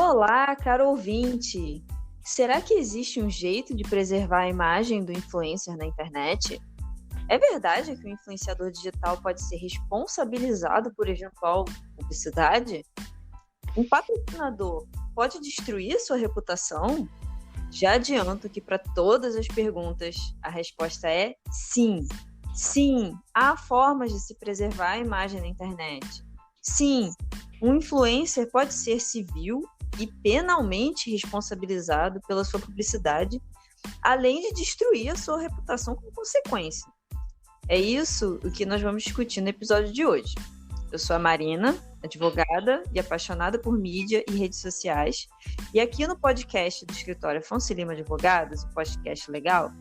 Olá, caro ouvinte! Será que existe um jeito de preservar a imagem do influencer na internet? É verdade que o influenciador digital pode ser responsabilizado por eventual publicidade? Um patrocinador pode destruir sua reputação? Já adianto que para todas as perguntas a resposta é sim. Sim, há formas de se preservar a imagem na internet. Sim, um influencer pode ser civil e penalmente responsabilizado pela sua publicidade, além de destruir a sua reputação como consequência. É isso o que nós vamos discutir no episódio de hoje. Eu sou a Marina, advogada e apaixonada por mídia e redes sociais, e aqui no podcast do escritório Afonso Lima Advogados, o podcast legal,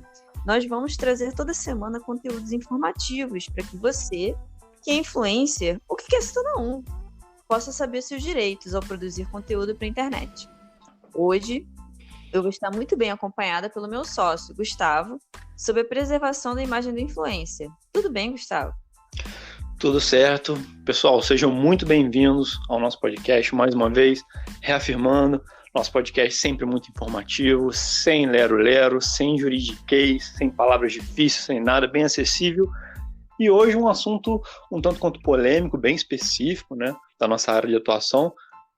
nós vamos trazer toda semana conteúdos informativos para que você, que é influencer ou que quer se tornar um, possa saber seus direitos ao produzir conteúdo para a internet. Hoje, eu vou estar muito bem acompanhada pelo meu sócio, Gustavo, sobre a preservação da imagem do influencer. Tudo bem, Gustavo? Tudo certo. Pessoal, sejam muito bem-vindos ao nosso podcast, mais uma vez, reafirmando, nosso podcast sempre muito informativo, sem lero-lero, sem juridiquês, sem palavras difíceis, sem nada, bem acessível. E hoje um assunto um tanto quanto polêmico, bem específico, né, da nossa área de atuação,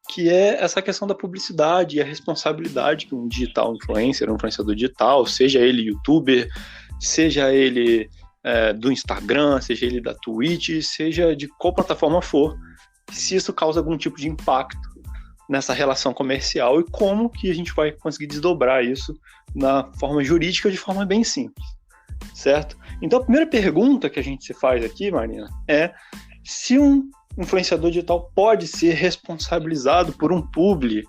que é essa questão da publicidade e a responsabilidade que um digital influencer, um influenciador digital, seja ele youtuber, seja ele do Instagram, seja ele da Twitch, seja de qual plataforma for, se isso causa algum tipo de impacto nessa relação comercial e como que a gente vai conseguir desdobrar isso na forma jurídica de forma bem simples, certo? Então a primeira pergunta que a gente se faz aqui, Marina, é se um influenciador digital pode ser responsabilizado por um publi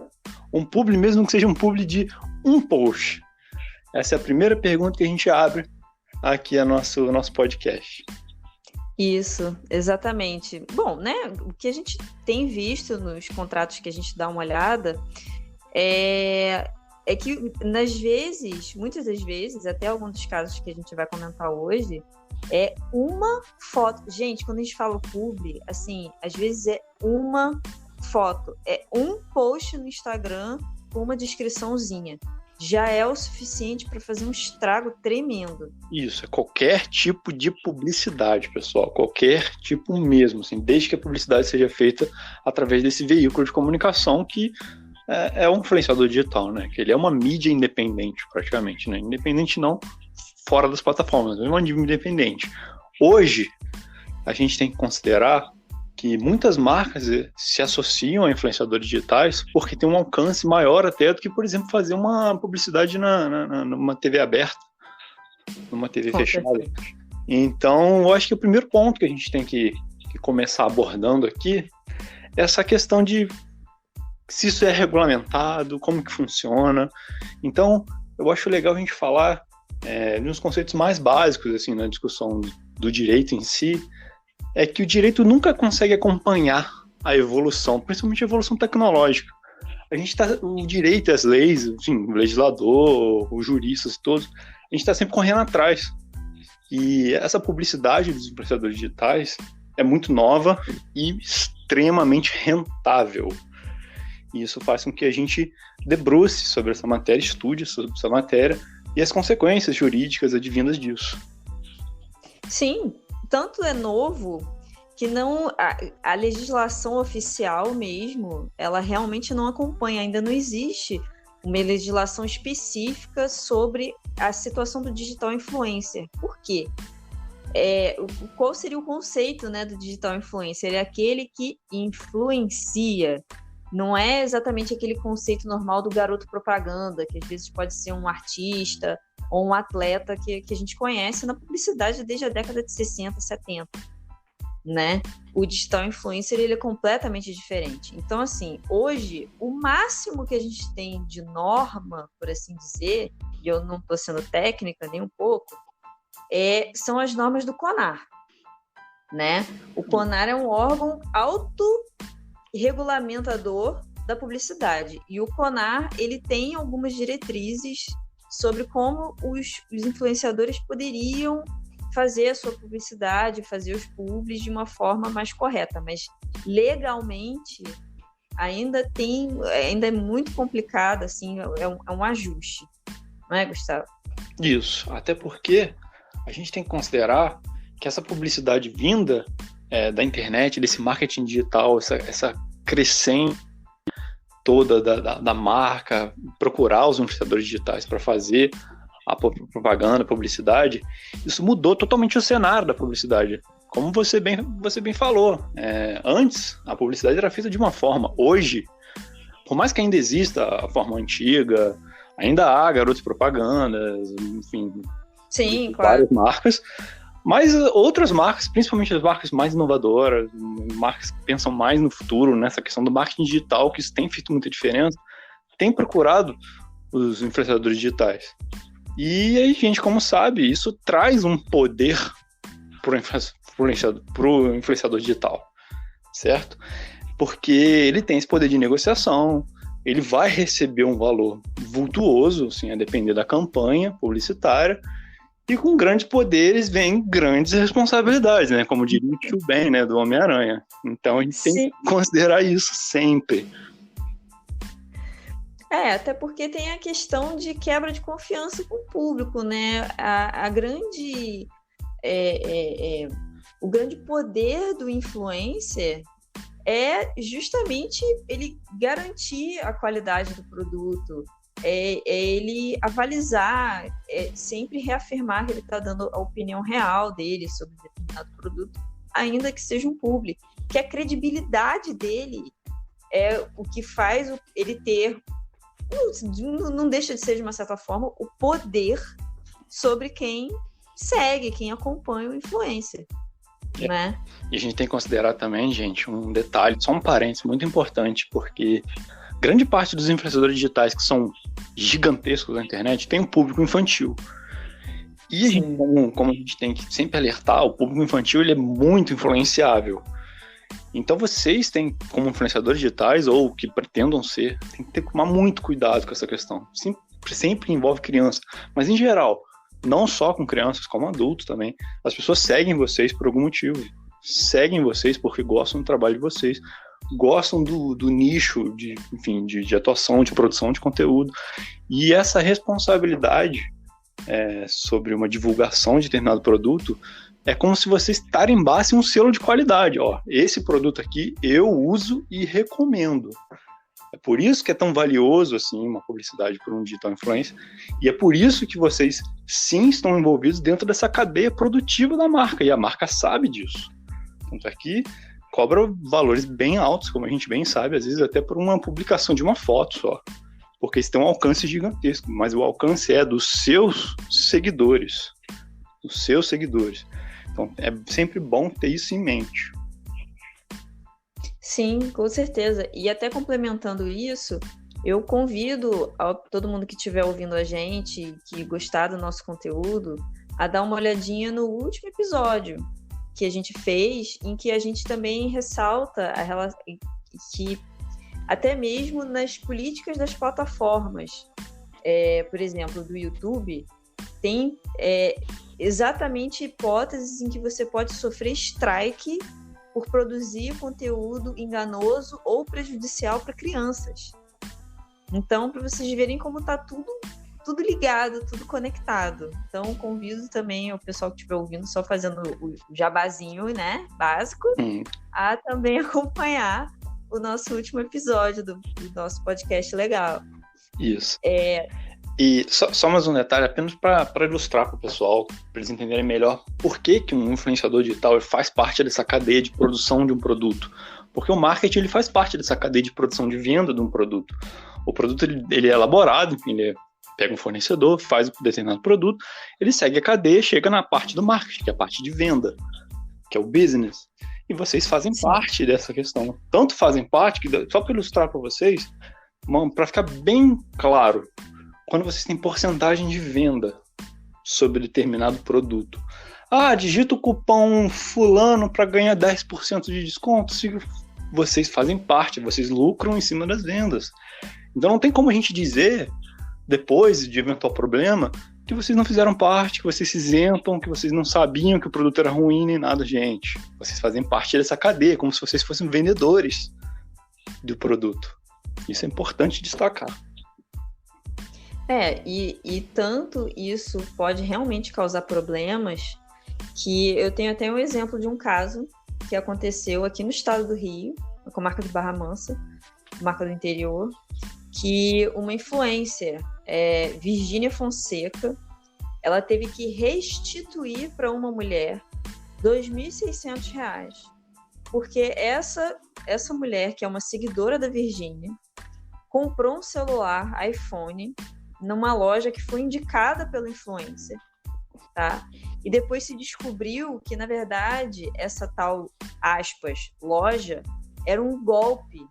mesmo que seja um publi de um post. Essa é a primeira pergunta que a gente abre aqui no nosso podcast. Isso, exatamente. Bom, né, o que a gente tem visto nos contratos que a gente dá uma olhada é que, muitas das vezes, até alguns dos casos que a gente vai comentar hoje, é uma foto. Gente, quando a gente fala publi, assim, às vezes é uma foto, é um post no Instagram com uma descriçãozinha. Já é o suficiente para fazer um estrago tremendo. Isso, é qualquer tipo de publicidade, pessoal, qualquer tipo mesmo, assim, desde que a publicidade seja feita através desse veículo de comunicação que é um influenciador digital, né? Que ele é uma mídia independente, praticamente, né? Independente não fora das plataformas, mas uma mídia independente. Hoje, a gente tem que considerar que muitas marcas se associam a influenciadores digitais porque tem um alcance maior até do que, por exemplo, fazer uma publicidade numa TV aberta, numa TV fechada. Então, eu acho que o primeiro ponto que a gente tem que começar abordando aqui é essa questão de se isso é regulamentado, como que funciona. Então, eu acho legal a gente falar de uns conceitos mais básicos assim, na discussão do direito em si, é que o direito nunca consegue acompanhar a evolução, principalmente a evolução tecnológica. O direito, as leis, enfim, o legislador, os juristas todos, a gente está sempre correndo atrás. E essa publicidade dos influenciadores digitais é muito nova e extremamente rentável. E isso faz com que a gente debruce sobre essa matéria, estude sobre essa matéria e as consequências jurídicas advindas disso. Sim, tanto é novo que a legislação oficial mesmo, ela realmente não acompanha, ainda não existe uma legislação específica sobre a situação do digital influencer. Por quê? Qual seria o conceito, né, do digital influencer? Ele é aquele que influencia. Não é exatamente aquele conceito normal do garoto propaganda, que às vezes pode ser um artista ou um atleta que a gente conhece na publicidade desde a década de 60, 70, né? O digital influencer, ele é completamente diferente. Então, assim, hoje, o máximo que a gente tem de norma, por assim dizer, e eu não estou sendo técnica nem um pouco, são as normas do CONAR, né? O CONAR é um órgão autorregulamentador da publicidade. E o CONAR, ele tem algumas diretrizes sobre como os influenciadores poderiam fazer a sua publicidade, fazer os publis de uma forma mais correta. Mas, legalmente, ainda é muito complicado, assim, é um ajuste, não é, Gustavo? Isso, até porque a gente tem que considerar que essa publicidade vinda da internet, desse marketing digital, essa crescente toda da marca, procurar os influenciadores digitais para fazer a propaganda, a publicidade, isso mudou totalmente o cenário da publicidade. Como você bem falou, antes a publicidade era feita de uma forma. Hoje, por mais que ainda exista a forma antiga, ainda há garotos propagandas, enfim, sim, várias claro. marcas, mas outras marcas, principalmente as marcas mais inovadoras, marcas que pensam mais no futuro, nessa questão do marketing digital, que isso tem feito muita diferença, tem procurado os influenciadores digitais. E a gente, como sabe, isso traz um poder para o influenciador digital, certo? Porque ele tem esse poder de negociação, ele vai receber um valor vultuoso, assim, a depender da campanha publicitária, e com grandes poderes vem grandes responsabilidades, né? Como diria o tio Ben, né, do Homem-Aranha. Então a gente tem que considerar isso sempre. Até porque tem a questão de quebra de confiança com o público, né? O grande poder do influencer é justamente ele garantir a qualidade do produto, ele avalizar, sempre reafirmar que ele está dando a opinião real dele sobre determinado produto, ainda que seja um publi, que a credibilidade dele é o que faz ele ter, não deixa de ser, de uma certa forma, o poder sobre quem segue, quem acompanha o influencer. Né? E a gente tem que considerar também, gente, um detalhe, só um parênteses muito importante, porque grande parte dos influenciadores digitais que são gigantescos na internet tem um público infantil. E a gente, como a gente tem que sempre alertar, o público infantil ele é muito influenciável. Então vocês têm, como influenciadores digitais, ou que pretendam ser, tem que tomar muito cuidado com essa questão. Sempre envolve criança, mas em geral, não só com crianças, como adultos também. As pessoas seguem vocês por algum motivo. Seguem vocês porque gostam do trabalho de vocês, gostam do nicho de atuação, de produção de conteúdo. E essa responsabilidade sobre uma divulgação de determinado produto é como se vocês tarimbassem um selo de qualidade. Ó, esse produto aqui eu uso e recomendo. É por isso que é tão valioso assim uma publicidade por um digital influencer, e é por isso que vocês sim estão envolvidos dentro dessa cadeia produtiva da marca, e a marca sabe disso. Tanto é que cobra valores bem altos, como a gente bem sabe, às vezes até por uma publicação de uma foto só, porque isso tem um alcance gigantesco, mas o alcance é dos seus seguidores. Então é sempre bom ter isso em mente. Sim, com certeza. E até complementando isso, eu convido todo mundo que estiver ouvindo a gente, que gostar do nosso conteúdo, a dar uma olhadinha no último episódio que a gente fez, em que a gente também ressalta que até mesmo nas políticas das plataformas, por exemplo, do YouTube, tem exatamente hipóteses em que você pode sofrer strike por produzir conteúdo enganoso ou prejudicial para crianças. Então, para vocês verem como está tudo ligado, tudo conectado. Então, convido também o pessoal que estiver ouvindo, só fazendo o jabazinho, né, básico, a também acompanhar o nosso último episódio do nosso podcast legal. Isso. E só mais um detalhe, apenas para ilustrar para o pessoal, para eles entenderem melhor por que um influenciador digital faz parte dessa cadeia de produção de um produto. Porque o marketing ele faz parte dessa cadeia de produção de venda de um produto. O produto ele é elaborado, ele pega um fornecedor, faz um determinado produto, ele segue a cadeia, chega na parte do marketing, que é a parte de venda, que é o business. E vocês fazem parte dessa questão. Tanto fazem parte, que só para ilustrar para vocês, para ficar bem claro, quando vocês têm porcentagem de venda sobre determinado produto. Digita o cupom fulano para ganhar 10% de desconto. Vocês fazem parte, vocês lucram em cima das vendas. Então não tem como a gente dizer, depois de eventual problema, que vocês não fizeram parte, que vocês se isentam, que vocês não sabiam que o produto era ruim nem nada, gente. Vocês fazem parte dessa cadeia, como se vocês fossem vendedores. do produto. Isso é importante destacar. E tanto isso pode realmente causar problemas, que eu tenho até um exemplo de um caso que aconteceu aqui no estado do Rio, na comarca de Barra Mansa, comarca do interior, que uma influencer, Virgínia Fonseca, ela teve que restituir para uma mulher R$ 2.600, porque essa mulher, que é uma seguidora da Virgínia, comprou um celular iPhone numa loja que foi indicada pelo influencer, tá? E depois se descobriu que, na verdade, essa tal, aspas, loja era um golpe.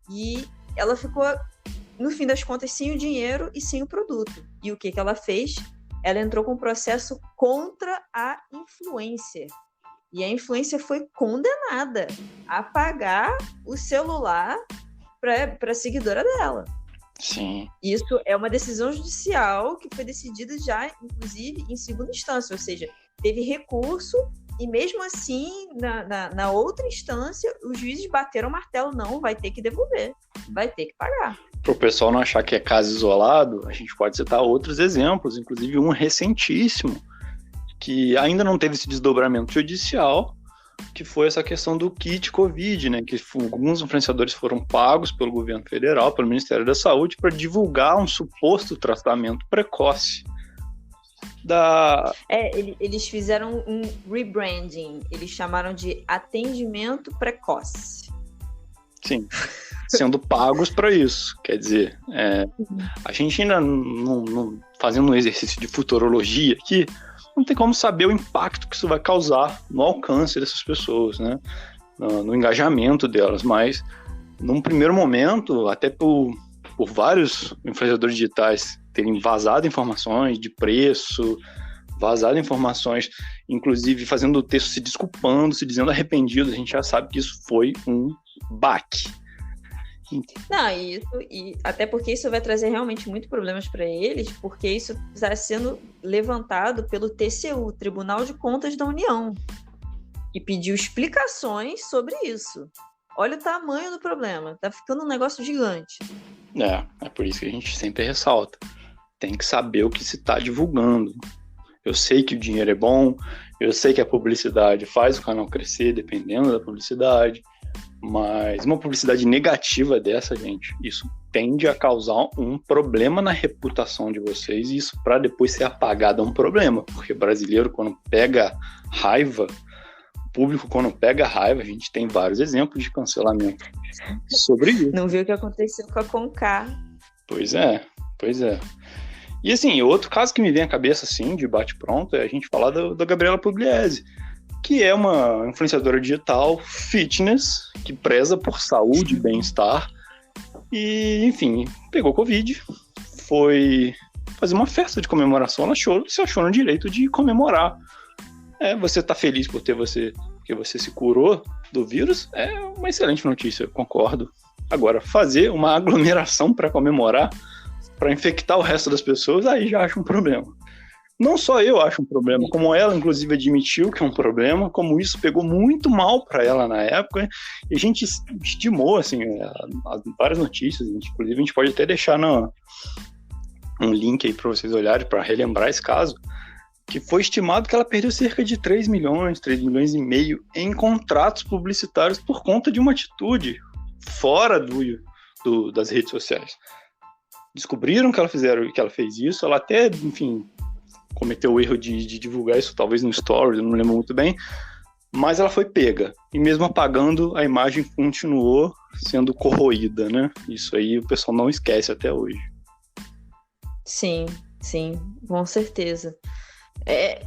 E ela ficou, no fim das contas, sem o dinheiro e sem o produto. E o que ela fez? Ela entrou com um processo contra a influencer. E a influencer foi condenada a pagar o celular para a seguidora dela. Sim. Isso é uma decisão judicial que foi decidida já, inclusive, em segunda instância, ou seja, teve recurso e mesmo assim, na outra instância, os juízes bateram o martelo, não, vai ter que devolver, vai ter que pagar. Para o pessoal não achar que é caso isolado, a gente pode citar outros exemplos, inclusive um recentíssimo, que ainda não teve esse desdobramento judicial, que foi essa questão do kit Covid, né? Que alguns influenciadores foram pagos pelo governo federal, pelo Ministério da Saúde, para divulgar um suposto tratamento precoce. Eles fizeram um rebranding, eles chamaram de atendimento precoce. Sim, sendo pagos para isso. Quer dizer, a gente ainda não fazendo um exercício de futurologia aqui, não tem como saber o impacto que isso vai causar no alcance dessas pessoas, né? No engajamento delas, mas num primeiro momento, até por vários influenciadores digitais terem vazado informações de preço, vazado informações, inclusive fazendo o texto se desculpando, se dizendo arrependido, a gente já sabe que isso foi um baque. Não, e até porque isso vai trazer realmente muitos problemas para eles, porque isso está sendo levantado pelo TCU, Tribunal de Contas da União, e pediu explicações sobre isso. Olha o tamanho do problema, tá ficando um negócio gigante. É por isso que a gente sempre ressalta. Tem que saber o que se está divulgando. Eu sei que o dinheiro é bom, eu sei que a publicidade faz o canal crescer, dependendo da publicidade, mas uma publicidade negativa dessa, gente, isso tende a causar um problema na reputação de vocês, e isso para depois ser apagado é um problema, porque brasileiro, quando pega raiva, o público, quando pega raiva, a gente tem vários exemplos de cancelamento sobre isso. Não viu o que aconteceu com a Conká? Pois é. E assim, outro caso que me vem à cabeça, assim, de bate-pronto, é a gente falar da Gabriela Pugliese, que é uma influenciadora digital fitness, que preza por saúde e bem-estar, e, enfim, pegou Covid, foi fazer uma festa de comemoração, ela se achou no direito de comemorar. Você tá feliz porque você se curou do vírus, é uma excelente notícia, concordo. Agora, fazer uma aglomeração para comemorar, para infectar o resto das pessoas, aí já acho um problema. Não só eu acho um problema, como ela, inclusive, admitiu que é um problema, como isso pegou muito mal para ela na época, e a gente estimou, assim, várias notícias, inclusive a gente pode até deixar um link aí para vocês olharem, para relembrar esse caso, que foi estimado que ela perdeu cerca de 3 milhões e meio em contratos publicitários por conta de uma atitude fora das redes sociais. Descobriram que ela fez isso, ela até, enfim, cometeu o erro de divulgar isso, talvez no story, eu não lembro muito bem, mas ela foi pega, e mesmo apagando, a imagem continuou sendo corroída, né? Isso aí o pessoal não esquece até hoje. Sim, com certeza. É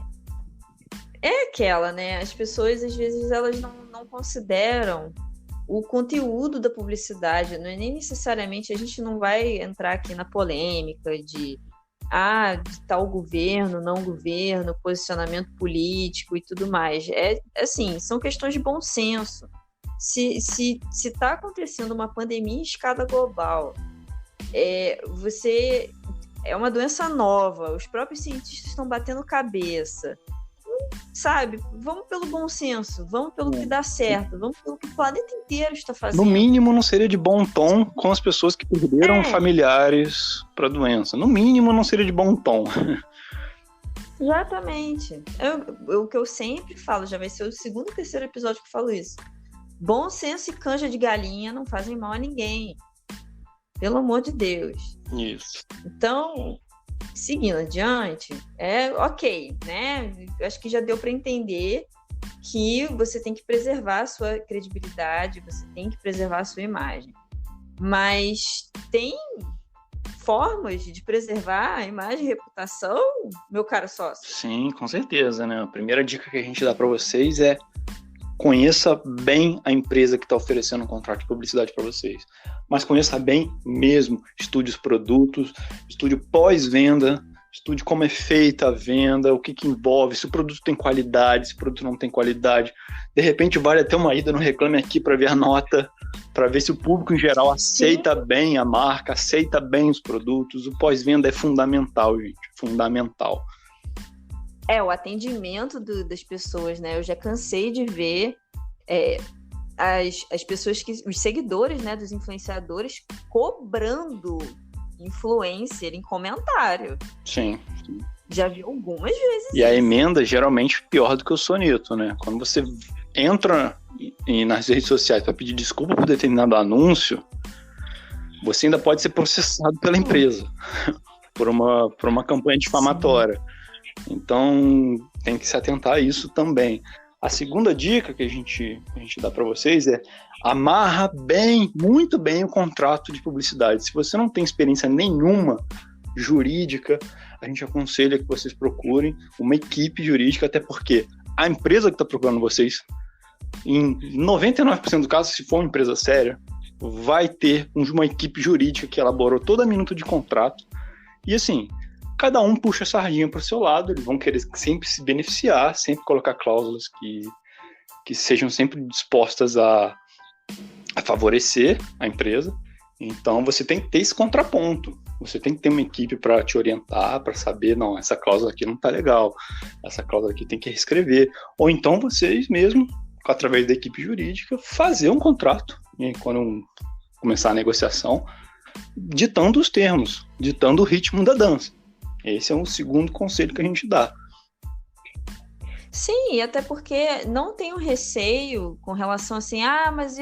aquela, né? As pessoas, às vezes, elas não consideram o conteúdo da publicidade, não é nem necessariamente, a gente não vai entrar aqui na polêmica de tal governo, não governo, posicionamento político e tudo mais. Assim, são questões de bom senso. Se está acontecendo uma pandemia em escala global, é uma doença nova, os próprios cientistas estão batendo cabeça. sabe, vamos pelo bom senso, vamos pelo que dá certo, vamos pelo que o planeta inteiro está fazendo. No mínimo, não seria de bom tom com as pessoas que perderam familiares para a doença. No mínimo, não seria de bom tom. Exatamente. O que eu sempre falo, já vai ser o segundo ou terceiro episódio que eu falo isso. Bom senso e canja de galinha não fazem mal a ninguém. Pelo amor de Deus. Isso. Então, seguindo adiante, ok, né? Acho que já deu para entender que você tem que preservar a sua credibilidade, você tem que preservar a sua imagem. Mas tem formas de preservar a imagem e reputação, meu caro sócio? Sim, com certeza, né? A primeira dica que a gente dá para vocês é: conheça bem a empresa que está oferecendo um contrato de publicidade para vocês. Mas conheça bem mesmo. Estude os produtos, estude pós-venda, estude como é feita a venda, o que envolve, se o produto tem qualidade, se o produto não tem qualidade. De repente vale até uma ida no Reclame Aqui para ver a nota, para ver se o público em geral aceita bem a marca, aceita bem os produtos. O pós-venda é fundamental, gente, fundamental. O atendimento das pessoas, né? Eu já cansei de ver as pessoas, os seguidores, né, dos influenciadores cobrando influencer em comentário. Sim. Já vi algumas vezes. E a emenda geralmente é pior do que o soneto, né? Quando você entra nas redes sociais para pedir desculpa por determinado anúncio, você ainda pode ser processado pela empresa por uma campanha difamatória. Então, tem que se atentar a isso também. A segunda dica que a gente dá para vocês é: amarra muito bem o contrato de publicidade. Se você não tem experiência nenhuma jurídica, a gente aconselha que vocês procurem uma equipe jurídica, até porque a empresa que está procurando vocês, em 99% do caso, se for uma empresa séria, vai ter uma equipe jurídica que elaborou toda a minuta de contrato. E assim, cada um puxa a sardinha para o seu lado, eles vão querer sempre se beneficiar, sempre colocar cláusulas que sejam sempre dispostas a favorecer a empresa. Então você tem que ter esse contraponto, você tem que ter uma equipe para te orientar, para saber, não, essa cláusula aqui não está legal, essa cláusula aqui tem que reescrever. Ou então vocês mesmo, através da equipe jurídica, fazer um contrato, e quando começar a negociação, ditando os termos, ditando o ritmo da dança. Esse é um segundo conselho que a gente dá. Sim, e até porque não tenho receio com relação assim, mas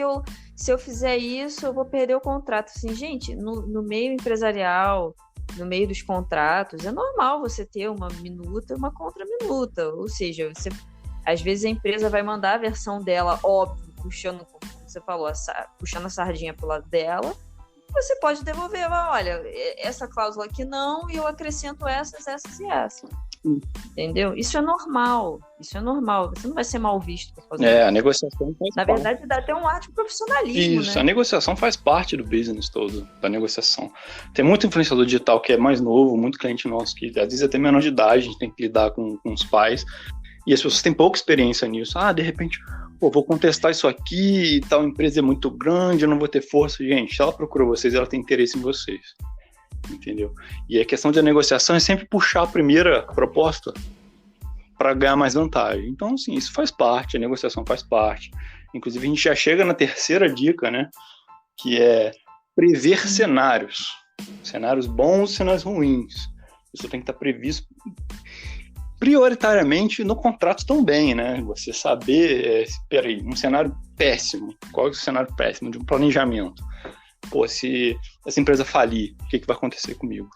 se eu fizer isso, eu vou perder o contrato. Assim, gente, no meio empresarial, no meio dos contratos, é normal você ter uma minuta e uma contraminuta. Ou seja, às vezes a empresa vai mandar a versão dela, óbvio, puxando, como você falou, puxando a sardinha pro lado dela. Você pode devolver, olha, essa cláusula aqui não, e eu acrescento essas e essas. Entendeu? Isso é normal. Você não vai ser mal visto por fazer isso. A negociação faz Na verdade, dá até um ar de profissionalismo, isso, né? A negociação faz parte do business todo, da negociação. Tem muito influenciador digital que é mais novo, muito cliente nosso que às vezes até menor de idade, a gente tem que lidar com os pais, e as pessoas têm pouca experiência nisso. De repente, vou contestar isso aqui, tal empresa é muito grande, eu não vou ter força. Gente, se ela procurou vocês, ela tem interesse em vocês. Entendeu? E a questão da negociação é sempre puxar a primeira proposta para ganhar mais vantagem. Então, assim, isso faz parte, a negociação faz parte. Inclusive, a gente já chega na terceira dica, né? Que é prever cenários. Cenários bons e cenários ruins. Isso tem que estar previsto prioritariamente no contrato também, né? Você saber, um cenário péssimo. Qual é o cenário péssimo de um planejamento? Se essa empresa falir, o que vai acontecer comigo?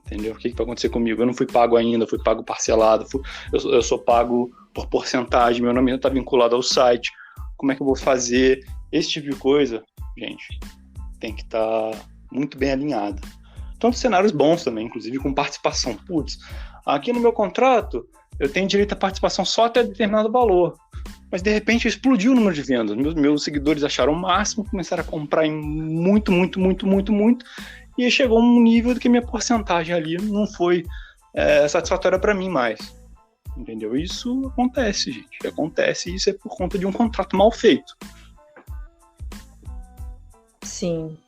Entendeu? O que vai acontecer comigo? Eu não fui pago ainda, fui pago parcelado, eu sou pago por porcentagem, meu nome está vinculado ao site. Como é que eu vou fazer? Esse tipo de coisa, gente, tem que estar muito bem alinhado. Então, cenários bons também, inclusive com participação. Aqui no meu contrato, eu tenho direito à participação só até determinado valor. Mas, de repente, explodiu o número de vendas. Meus seguidores acharam o máximo, começaram a comprar em muito, e aí chegou um nível de que minha porcentagem ali não foi satisfatória para mim mais. Entendeu? Isso acontece, gente. Acontece, e isso é por conta de um contrato mal feito. Sim,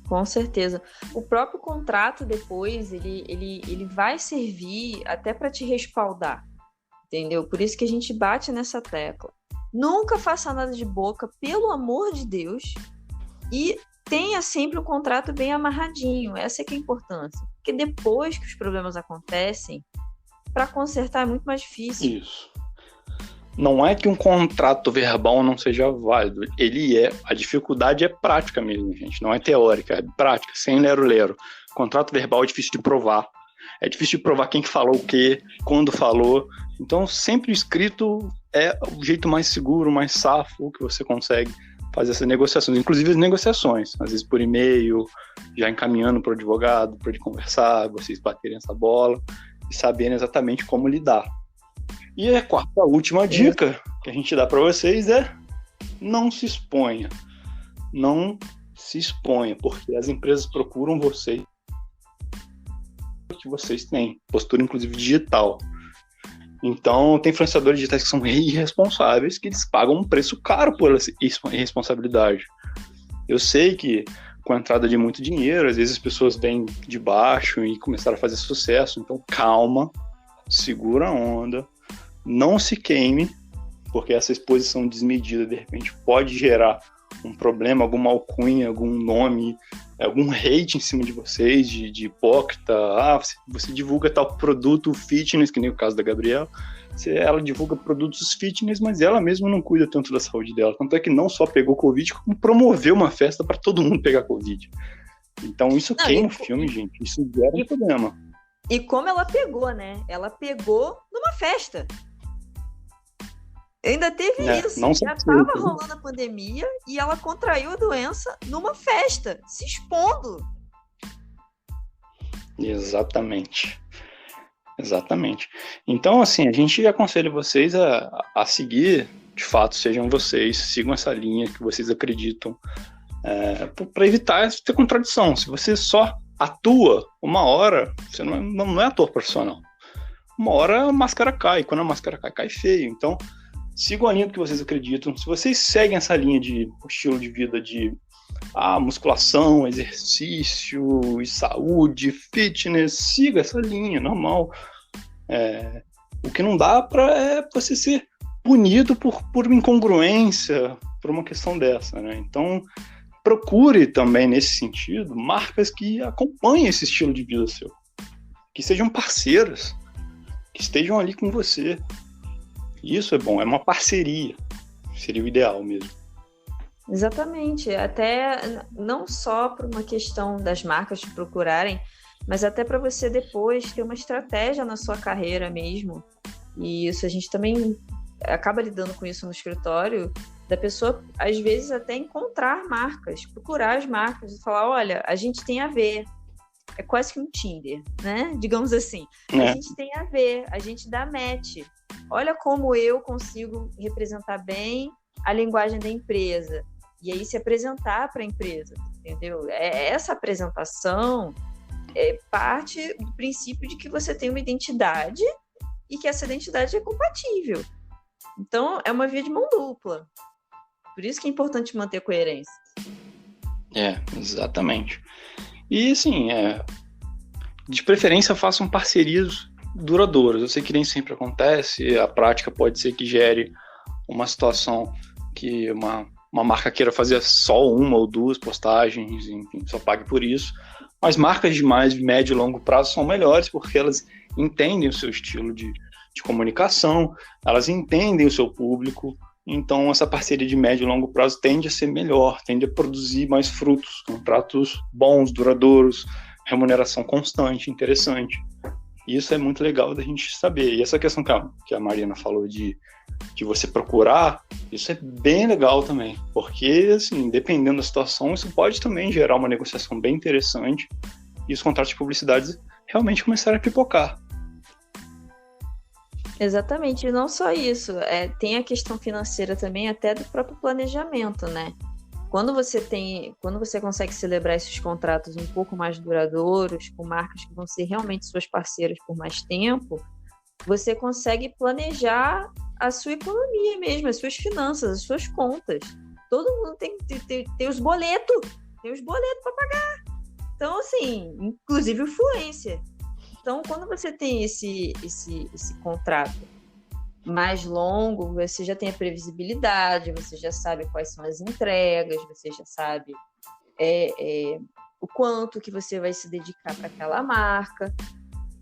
com certeza. O próprio contrato depois, ele vai servir até para te respaldar. entendeu? Por isso que a gente bate nessa tecla. Nunca faça nada de boca, pelo amor de Deus, e tenha sempre o contrato bem amarradinho. Essa é que é a importância. Porque depois que os problemas acontecem, para consertar é muito mais difícil. Isso. Não é que um contrato verbal não seja válido. A dificuldade é prática mesmo, gente. Não é teórica, é prática, sem lero-lero. Contrato verbal é difícil de provar. É difícil de provar quem que falou o quê, quando falou. Então, sempre escrito é o jeito mais seguro, mais safo que você consegue fazer essas negociações. Inclusive as negociações, às vezes por e-mail, já encaminhando para o advogado, para ele conversar, vocês baterem essa bola e saberem exatamente como lidar. E a quarta, última dica que a gente dá para vocês é: não se exponha. Não se exponha, porque as empresas procuram vocês, que vocês têm, postura inclusive digital. Então, tem influenciadores digitais que são irresponsáveis, que eles pagam um preço caro por essa irresponsabilidade. Eu sei que com a entrada de muito dinheiro, às vezes as pessoas vêm de baixo e começaram a fazer sucesso. Então, calma, segura a onda, não se queime, porque essa exposição desmedida, de repente, pode gerar um problema, alguma alcunha, algum nome, algum hate em cima de vocês, de hipócrita. Você divulga tal produto fitness, que nem o caso da Gabriela. Ela divulga produtos fitness, mas ela mesma não cuida tanto da saúde dela. Tanto é que não só pegou Covid, como promoveu uma festa para todo mundo pegar Covid. Então isso queima o filme, gente. Isso gera um problema. E como ela pegou, né? Ela pegou numa festa. Ainda teve isso. Já estava rolando a pandemia e ela contraiu a doença numa festa, se expondo. Exatamente. Então, assim, a gente aconselha vocês a seguir, de fato, sejam vocês, sigam essa linha que vocês acreditam, para evitar ter contradição. Se você só atua uma hora, você não é ator profissional. Uma hora a máscara cai, quando a máscara cai feio. Então, sigam a linha do que vocês acreditam. Se vocês seguem essa linha de estilo de vida de musculação, exercício e saúde, fitness, siga essa linha, normal. O que não dá é você ser punido por uma incongruência, por uma questão dessa, né? Então, procure também, nesse sentido, marcas que acompanhem esse estilo de vida seu. Que sejam parceiras, que estejam ali com você. Isso é bom, é uma parceria. Seria o ideal mesmo. Exatamente. Até não só por uma questão das marcas te procurarem, mas até para você depois ter uma estratégia na sua carreira mesmo. E isso a gente também acaba lidando com isso no escritório, da pessoa, às vezes, até encontrar marcas, procurar as marcas e falar, olha, a gente tem a ver. É quase que um Tinder, né? Digamos assim. A gente tem a ver, a gente dá match. Olha como eu consigo representar bem a linguagem da empresa. E aí se apresentar para a empresa, entendeu? Essa apresentação é parte do princípio de que você tem uma identidade e que essa identidade é compatível. Então, é uma via de mão dupla. Por isso que é importante manter a coerência. Exatamente. E, assim, de preferência, façam parcerias duradouras. Eu sei que nem sempre acontece, a prática pode ser que gere uma situação que uma marca queira fazer só uma ou duas postagens, enfim, só pague por isso. Mas marcas de mais médio e longo prazo são melhores porque elas entendem o seu estilo de comunicação, elas entendem o seu público, então essa parceria de médio e longo prazo tende a ser melhor, tende a produzir mais frutos, contratos bons, duradouros, remuneração constante, interessante. Isso é muito legal da gente saber. E essa questão que a Marina falou de você procurar, isso é bem legal também, porque, assim, dependendo da situação, isso pode também gerar uma negociação bem interessante e os contratos de publicidade realmente começarem a pipocar. Exatamente, e não só isso, tem a questão financeira também, até do próprio planejamento, né? Quando você consegue celebrar esses contratos um pouco mais duradouros, com marcas que vão ser realmente suas parceiras por mais tempo, você consegue planejar a sua economia mesmo, as suas finanças, as suas contas. Todo mundo tem os boletos, para pagar. Então, assim, inclusive influência. Então, quando você tem esse contrato mais longo, você já tem a previsibilidade, você já sabe quais são as entregas, você já sabe o quanto que você vai se dedicar para aquela marca,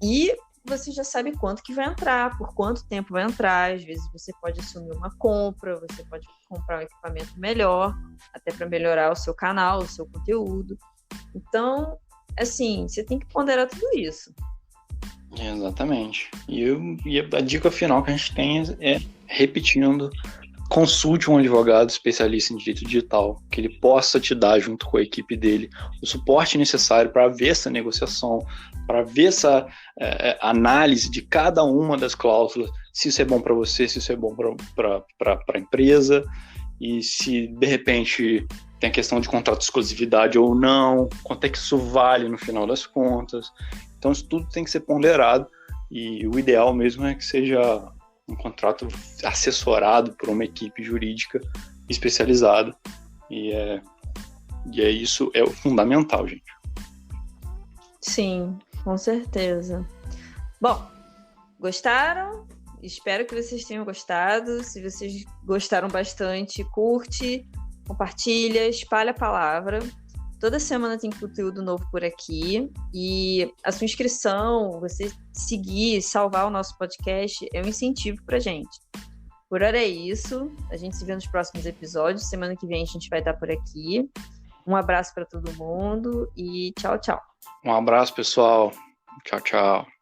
e você já sabe quanto que vai entrar, por quanto tempo vai entrar. Às vezes você pode assumir uma compra, você pode comprar um equipamento melhor, até para melhorar o seu canal, o seu conteúdo. Então, assim, você tem que ponderar tudo isso. Exatamente. E a dica final que a gente tem é, repetindo, consulte um advogado especialista em direito digital, que ele possa te dar, junto com a equipe dele, o suporte necessário para ver essa negociação, para ver essa análise de cada uma das cláusulas, se isso é bom para você, se isso é bom para a empresa, e se, de repente, tem a questão de contrato de exclusividade ou não, quanto é que isso vale no final das contas. Então, isso tudo tem que ser ponderado, e o ideal mesmo é que seja um contrato assessorado por uma equipe jurídica especializada. E isso é o fundamental, gente. Sim, com certeza. Bom, gostaram? Espero que vocês tenham gostado. Se vocês gostaram bastante, curte, compartilha, espalha a palavra. Toda semana tem conteúdo novo por aqui, e a sua inscrição, você seguir, salvar o nosso podcast é um incentivo pra gente. Por hora é isso, a gente se vê nos próximos episódios. Semana que vem a gente vai estar por aqui. Um abraço para todo mundo e tchau, tchau. Um abraço, pessoal. Tchau, tchau.